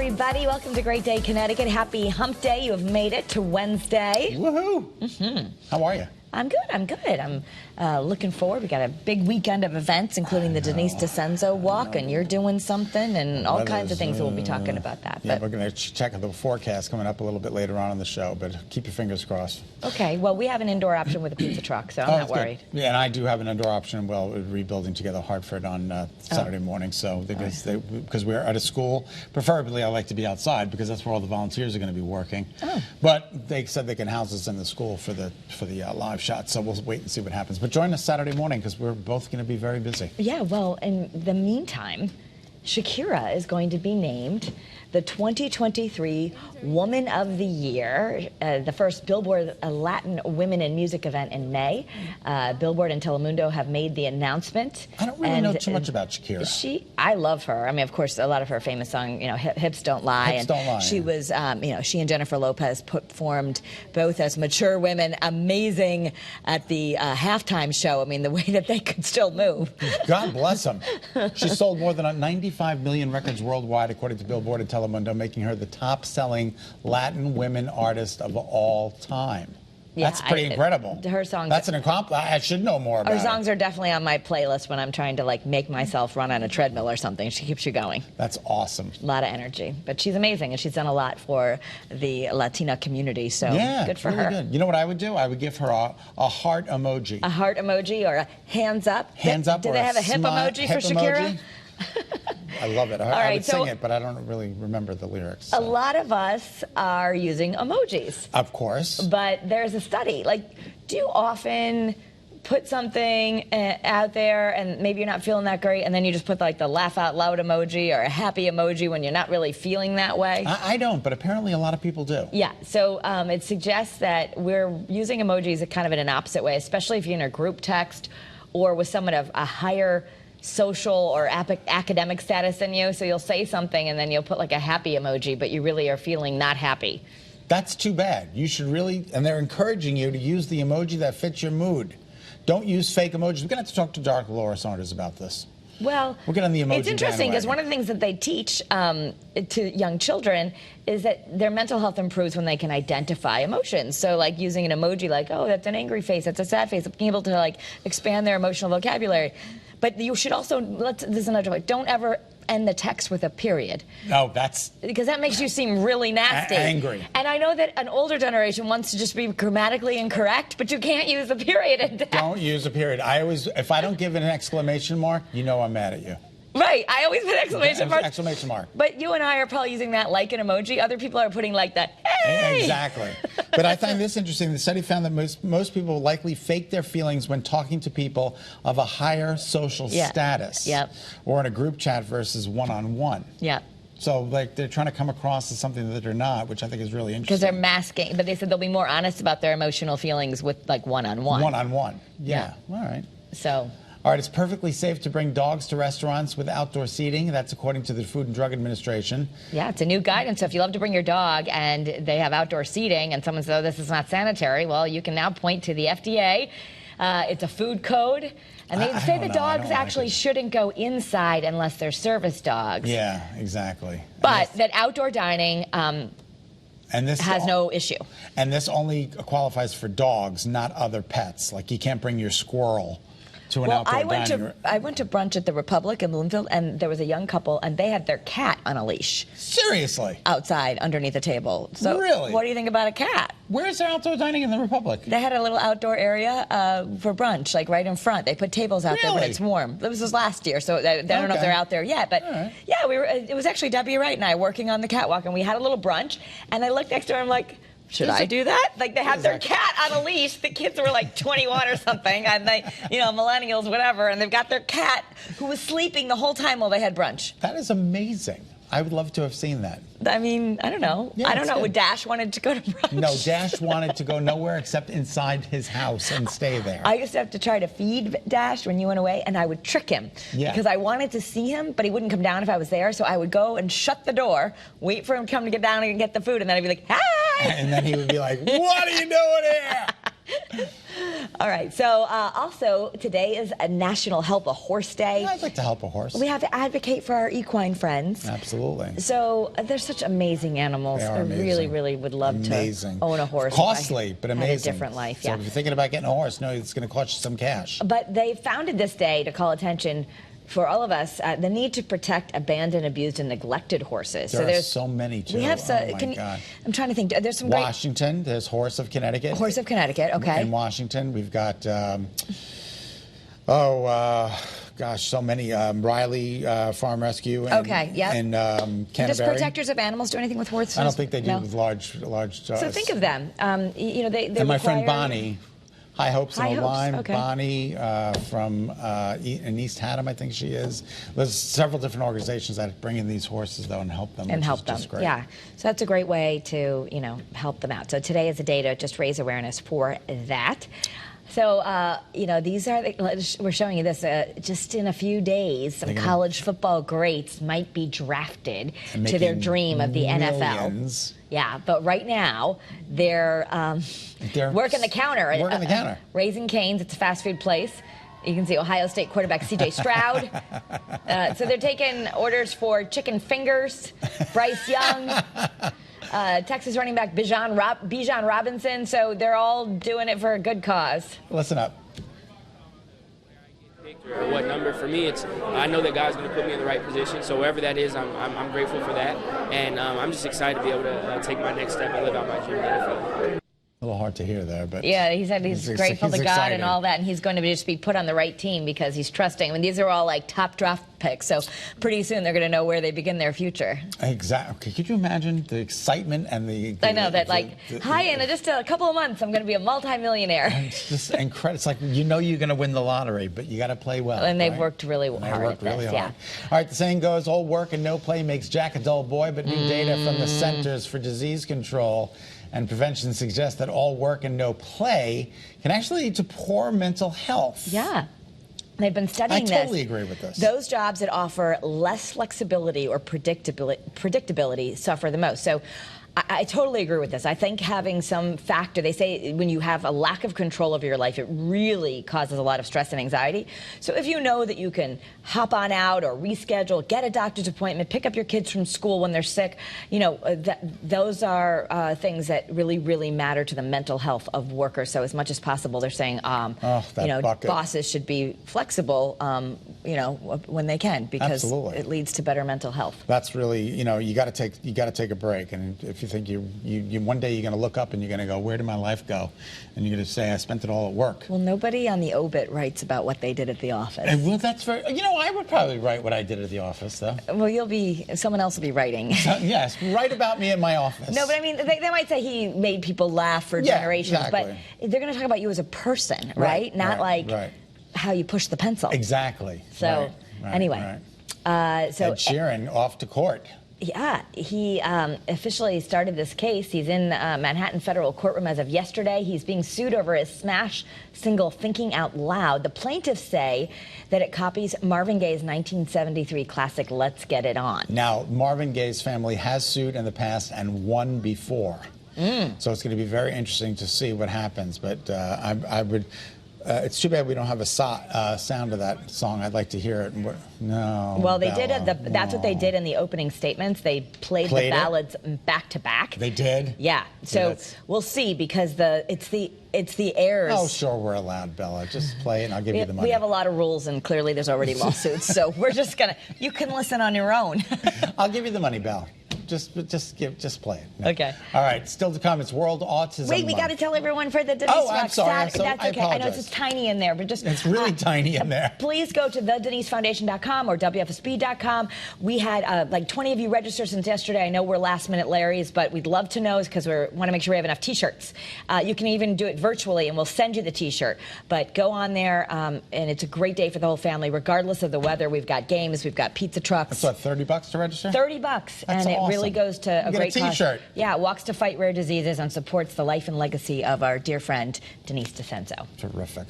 everybody. Welcome to Great Day Connecticut. Happy hump day. You have made it to Wednesday. Woohoo! How are you? I'm good. I'm looking forward. We got a big weekend of events, including the Denise DeCenzo walk, and you're doing something, and all kinds of things. We'll be talking about that. Yeah, we're going to check the forecast coming up a little bit later on in the show, but keep your fingers crossed. Okay. Well, we have an indoor option with a pizza truck, so I'm not worried. Good. Yeah, and I do have an indoor option. Well, we're rebuilding together Hartford on Saturday morning, so because we're at a school, preferably I like to be outside because that's where all the volunteers are going to be working. But they said they can house us in the school for the live shot, so we'll wait and see what happens. But join us Saturday morning because we're both going to be very busy. Yeah, well, in the meantime, Shakira is going to be named the 2023 Woman of the Year, the first Billboard Latin Women in Music event in May. Billboard and Telemundo have made the announcement. I don't really know too much about Shakira. I love her. I mean, of course, a lot of her famous song, Hips Don't Lie. Hips Don't Lie. She was, she and Jennifer Lopez performed both as mature women, amazing at the halftime show. I mean, the way that they could still move. God bless them. She sold more than 95 million records worldwide, according to Billboard and Telemundo, making her the top-selling Latin women artist of all time. Yeah, that's pretty incredible. Her songs. That's an accomplishment. I should know more about her songs are definitely on my playlist when I'm trying to make myself run on a treadmill or something. She keeps you going. That's awesome. A lot of energy, but she's amazing, and she's done a lot for the Latina community. So good for her. Good. You know what I would do? I would give her a heart emoji. A heart emoji or a hands up. Hands up. Do they have a hip emoji for Shakira? I love it. I would sing it, but I don't really remember the lyrics. So. A lot of us are using emojis. Of course. But there's a study. Do you often put something out there and maybe you're not feeling that great, and then you just put the laugh out loud emoji or a happy emoji when you're not really feeling that way? I don't, but apparently a lot of people do. Yeah, so it suggests that we're using emojis kind of in an opposite way, especially if you're in a group text or with someone of a higher social or academic status than you. So you'll say something and then you'll put a happy emoji, but you really are feeling not happy. That's too bad. You should really, and they're encouraging you to use the emoji that fits your mood. Don't use fake emojis. We're going to have to talk to Dr. Laura Saunders about this. Well, we'll get on the emoji. It's interesting because one of the things that they teach to young children is that their mental health improves when they can identify emotions. So using an emoji oh, that's an angry face, that's a sad face, being able to expand their emotional vocabulary. But you should also, this is another point, don't ever end the text with a period. No, that's... Because that makes you seem really nasty. Angry. And I know that an older generation wants to just be grammatically incorrect, but you can't use a period in text. Don't use a period. if I don't give it an exclamation mark, you know I'm mad at you. Right, I always put exclamation mark. Exclamation mark. But you and I are probably using that like an emoji. Other people are putting that, hey! Exactly. But I find this interesting. The study found that most people likely fake their feelings when talking to people of a higher social status. Or in a group chat versus one-on-one. Yeah. So, they're trying to come across as something that they're not, which I think is really interesting. Because they're masking. But they said they'll be more honest about their emotional feelings with, one-on-one. One-on-one. Yeah. All right. So... All right, it's perfectly safe to bring dogs to restaurants with outdoor seating. That's according to the Food and Drug Administration. Yeah, it's a new guidance. So if you love to bring your dog and they have outdoor seating and someone says, oh, this is not sanitary, well, you can now point to the FDA. It's a food code. And they say the dogs actually shouldn't go inside unless they're service dogs. Yeah, exactly. But that outdoor dining and this has no issue. And this only qualifies for dogs, not other pets. You can't bring your squirrel to an outdoor dining room. I went to brunch at the Republic in Bloomfield, and there was a young couple, and they had their cat on a leash. Seriously? Outside, underneath a table. So really? What do you think about a cat? Where's their outdoor dining in the Republic? They had a little outdoor area for brunch, right in front. They put tables out there when it's warm. This was last year, so I don't know if they're out there yet. But yeah, it was actually Debbie Wright and I working on the catwalk, and we had a little brunch, and I looked next to her, and I'm like, should I do that? They had their cat on a leash. The kids were 21 or something, and they, millennials, whatever, and they've got their cat who was sleeping the whole time while they had brunch. That is amazing. I would love to have seen that. I mean, I don't know. Yeah, I don't know. Good. Would Dash wanted to go to brunch? No, Dash wanted to go nowhere except inside his house and stay there. I used to have to try to feed Dash when you went away, and I would trick him. Yeah. Because I wanted to see him, but he wouldn't come down if I was there, so I would go and shut the door, wait for him to come to get down and get the food, and then I'd be like, hi! And then he would be like, what are you doing here? All right. So also today is a National Help a Horse Day. I'd like to help a horse. We have to advocate for our equine friends. Absolutely. So they're such amazing animals. They are amazing. I really, really would love to own a horse. Costly, but amazing. Had a different life. So Yeah. if you're thinking about getting a horse, no, it's going to cost you some cash. But they founded this day to call attention for all of us, the need to protect abandoned, abused, and neglected horses. There are so many, too. We have so. Oh, my God. I'm trying to think. There's some Washington, there's Horse of Connecticut. Horse of Connecticut, okay. In Washington, we've got, gosh, so many. Riley Farm Rescue. Okay, yeah. And Canterbury. Does Protectors of Animals do anything with horses? I don't think they do with large. So think of them. You know, they and my friend Bonnie. High Hopes and a Lime, okay. Bonnie from in East Haddam, I think she is. There's several different organizations that bring in these horses, though, and help them. And help them, just great. yeah. So that's a great way to, you know, help them out. So today is a day to just raise awareness for that. So, you know, these are, we're showing you this, just in a few days, some college football greats might be drafted to their dream of the NFL. Yeah, but right now, they're working the counter. Working the counter. Raising Cane's, it's a fast food place. You can see Ohio State quarterback C.J. Stroud. So they're taking orders for chicken fingers, Bryce Young, Texas running back Bijan Robinson. So they're all doing it for a good cause. Listen up. Or what number. For me, it's I know that God's going to put me in the right position, so wherever that is, I'm grateful for that, and I'm just excited to be able to take my next step and live out my dream in the NFL. A little hard to hear there, but yeah, he said he's grateful to God and all that, and he's going to just be put on the right team because he's trusting. I mean, these are all like top draft picks, so pretty soon they're going to know where they begin their future. Exactly. Could you imagine the excitement and the I know that, hi, in just a couple of months, I'm going to be a multimillionaire. It's just incredible. It's like, you know, you're going to win the lottery, but you got to play well. And they've worked really hard at this. Yeah. All right, the saying goes, all work and no play makes Jack a dull boy, but new data from the Centers for Disease Control and Prevention suggests that all work and no play can actually lead to poor mental health. Yeah. They've been studying this. I totally agree with this. Those jobs that offer less flexibility or predictability suffer the most. So I totally agree with this. I think having some factor, they say when you have a lack of control over your life, it really causes a lot of stress and anxiety. So if you know that you can hop on out or reschedule, get a doctor's appointment, pick up your kids from school when they're sick, you know, those are things that really, really matter to the mental health of workers. So as much as possible, they're saying, you know, bosses should be flexible, you know, when they can, because it leads to better mental health. That's really, you know, you got to take a break, and if you think you one day you're going to look up and you're going to go, where did my life go? And you're going to say, I spent it all at work. Well, nobody on the obit writes about what they did at the office. Well, that's very, you know, I would probably write what I did at the office, though. Well, someone else will be writing. Yes, write about me in my office. No, but I mean, they might say he made people laugh for generations, exactly. But they're going to talk about you as a person, right? Not how you push the pencil. Exactly. So, anyway. So Ed Sheeran off to court. Yeah, he officially started this case. He's in Manhattan federal courtroom as of yesterday. He's being sued over his smash single Thinking Out Loud. The plaintiffs say that it copies Marvin Gaye's 1973 classic Let's Get It On. Now, Marvin Gaye's family has sued in the past and won before. So it's going to be very interesting to see what happens. But I would... it's too bad we don't have a sound of that song. I'd like to hear it. No. Well, they did. That's what they did in the opening statements. They played the ballads back to back. They did. Yeah. So we'll see, because it's the airs. Oh, sure, we're allowed, Bella. Just play it, and I'll give you the money. We have a lot of rules, and clearly there's already lawsuits. So we're just gonna. You can listen on your own. I'll give you the money, Belle. Just play it. No. Okay. All right. Still to come. It's World Autism Wait, we got to tell everyone for the Denise Rock. I'm sorry. That's okay. I know it's just tiny in there, but just it's really tiny in there. Please go to thedenisefoundation.com or WFSB.com. We had like 20 of you register since yesterday. I know we're last minute Larrys, but we'd love to know, because we want to make sure we have enough T-shirts. You can even do it virtually, and we'll send you the T-shirt. But go on there, and it's a great day for the whole family, regardless of the weather. We've got games, we've got pizza trucks. That's what, $30 to register? $30, That's and awesome. It really goes to a great T-shirt. cause. Yeah, it walks to fight rare diseases and supports the life and legacy of our dear friend Denise DeCenzo. Terrific.